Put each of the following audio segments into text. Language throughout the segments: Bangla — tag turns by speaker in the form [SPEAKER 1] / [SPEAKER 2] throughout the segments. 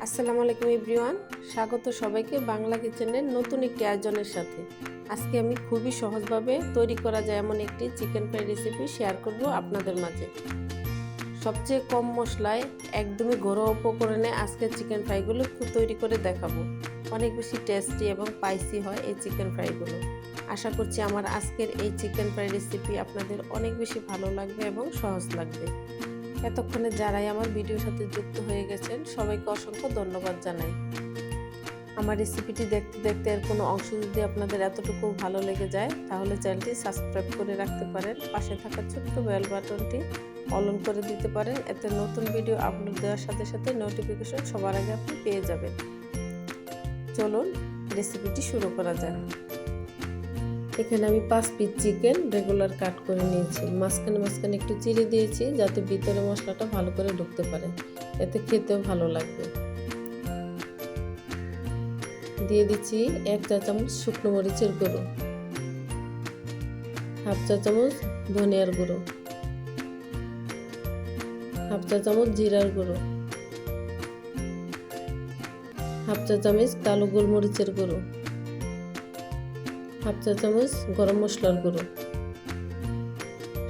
[SPEAKER 1] আসসালামু আলাইকুম এভরিওয়ান, স্বাগত সবাইকে বাংলা কিচেনের নতুন একটি আয়োজনের সাথে। আজকে আমি খুবই সহজভাবে তৈরি করা যায় এমন একটি চিকেন ফ্রাই রেসিপি শেয়ার করব আপনাদের মাঝে। সবচেয়ে কম মশলায় একদমই ঘরোয়া উপকরণে আজকে চিকেন ফ্রাইগুলো তৈরি করে দেখাবো। অনেক বেশি টেস্টি এবং স্পাইসি হয় এই চিকেন ফ্রাইগুলো। আশা করছি আমার আজকের এই চিকেন ফ্রাই রেসিপি আপনাদের অনেক বেশি ভালো লাগবে এবং সহজ লাগবে। এতক্ষণে যারাই আমার ভিডিওর সাথে যুক্ত হয়ে গেছেন সবাইকে অসংখ্য ধন্যবাদ জানাই। আমার রেসিপিটি দেখতে দেখতে এর কোনো অংশ যদি আপনাদের এতটুকু ভালো লেগে যায় তাহলে চ্যানেলটি সাবস্ক্রাইব করে রাখতে পারেন। পাশে থাকা ছোট্ট বেল বাটনটি অন করে দিতে পারেন, এতে নতুন ভিডিও আপলোড দেওয়ার সাথে সাথে নোটিফিকেশন সবার আগে আপনি পেয়ে যাবেন। চলুন রেসিপিটি শুরু করা যাক। এখানে আমি 5 পিস চিকেন রেগুলার কাট করে নিয়েছি। মাঝখানে একটু চিড়ে দিয়েছি যাতে ভিতরে মশলাটা ভালো করে ঢুকতে পারে, এতে খেতেও ভালো লাগবে। দিয়ে দিচ্ছি 1 চা চামচ শুকনো মরিচের গুঁড়ো, হাফ চা চামচ ধনিয়ার গুঁড়ো, হাফ চা চামচ জিরার গুঁড়ো, হাফ চা চামচ কালো গোলমরিচের গুঁড়ো, হাফ চা চামচ গরম মশলার গুঁড়ো,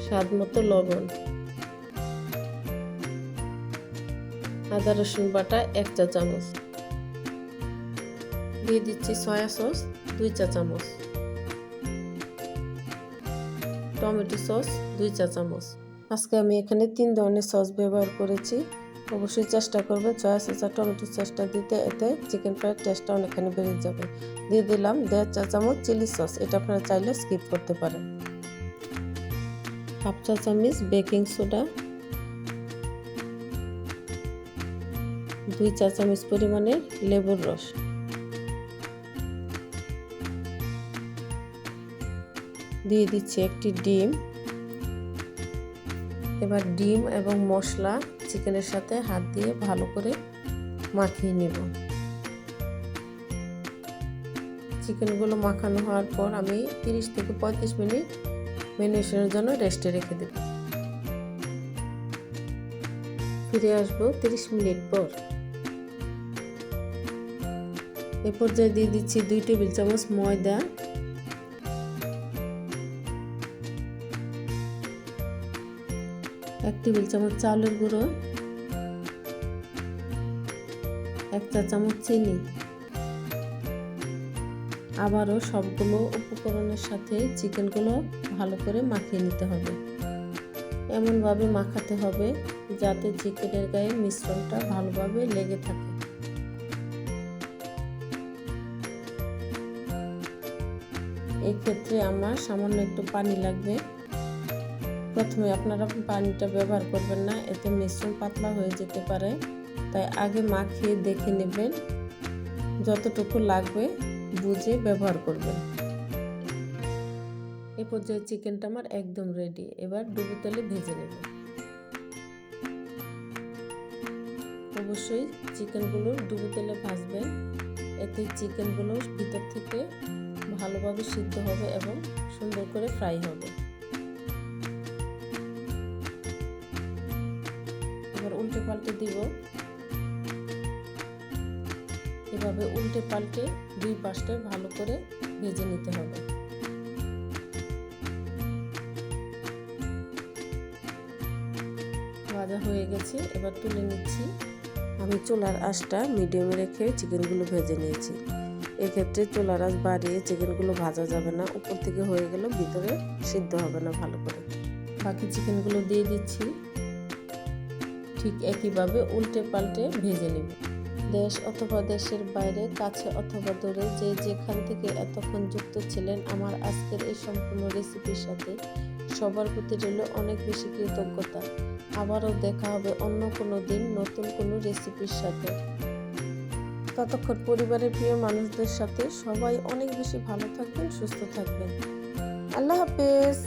[SPEAKER 1] স্বাদ মতো লবণ, আদা রসুন বাটা 1 চা চামচ, দিয়ে দিচ্ছি সয়া সস 2 চা চামচ, টমেটো সস 2 চা চামচ। আজকে আমি এখানে 3 ধরনের সস ব্যবহার করেছি। অবশ্যই চেষ্টা করবেন সয়া সস আর টমেটো সসটা দিতে, এতে চিকেন ফ্রাইয়ের টেস্টটা অনেকখানি বেড়ে যাবে। দিয়ে দিলাম 1.5 চা চামচ চিলি সস, এটা আপনারা চাইলে স্কিপ করতে পারেন। হাফ চা চামচ বেকিং সোডা, 2 চা চামচ পরিমাণে লেবুর রস, দিয়ে দিচ্ছি একটি ডিম। এবার ডিম এবং মশলা চিকেনের সাথে হাত দিয়ে ভালো করে মাখিয়ে নেব। চিকেনগুলো মাখানো হওয়ার পর আমি 30 থেকে 35 মিনিট ম্যারিনেশনের জন্য রেস্টে রেখে দেব। ফিরে আসবো 30 মিনিট পর। এ পর্যায়ে দিয়ে দিচ্ছি 2 টেবিল চামচ ময়দা, 1 টেবিল চামচ চাউলের গুঁড়ো, 1 চা চামচ চিনি। আবারও সবগুলো উপকরণের সাথে চিকেনগুলো ভালো করে মাখিয়ে নিতে হবে। এমনভাবে মাখাতে হবে যাতে চিকেনের গায়ে মিশ্রণটা ভালোভাবে লেগে থাকে। এই ক্ষেত্রে আমার সামান্য একটু পানি লাগবে। প্রথমে আপনারা পানিটা ব্যবহার করবেন না, এতে মিশ্রণ পাতলা হয়ে যেতে পারে। তাই আগে মাখিয়ে দেখে নেবেন, যতটুকু লাগবে বুঝে ব্যবহার করবেন। এই পর্যায়ে চিকেনটা আমার একদম রেডি। এবার ডুবো তেলে ভেজে নেব। অবশ্যই চিকেনগুলো ডুবো তেলে ভাজবেন, এতে চিকেনগুলো ভিতর থেকে ভালোভাবে সিদ্ধ হবে এবং সুন্দর করে ফ্রাই হবে। এবার উল্টে পাল্টে দিব। এভাবে উল্টে পাল্টে 2 পাশে ভালো করে ভেজে নিতে হবে। ভাজা হয়ে গেছে, এবার তুলে নিচ্ছি। আমি চুলার আঁচটা মিডিয়ামে রেখে চিকেনগুলো ভেজে নিয়েছি। এক্ষেত্রে চুলার আঁচ বাড়িয়ে চিকেনগুলো ভাজা যাবে না, উপর থেকে হয়ে গেলে ভিতরে সিদ্ধ হবে না ভালো করে। বাকি চিকেনগুলো দিয়ে দিচ্ছি। ঠিক একইভাবে উল্টে পাল্টে ভেজে নেব। দেশ অথবা দেশের বাইরে, কাছে অথবা দূরে, যে যেখান থেকে এতক্ষণ যুক্ত ছিলেন আমার আজকের এই সম্পূর্ণ রেসিপির সাথে, সবার প্রতি রইল অনেক বেশি কৃতজ্ঞতা। আবারও দেখা হবে অন্য কোনো দিন নতুন কোনো রেসিপির সাথে। ততক্ষণ পরিবারের প্রিয় মানুষদের সাথে সবাই অনেক বেশি ভালো থাকবেন, সুস্থ থাকবেন। আল্লাহ হাফেজ।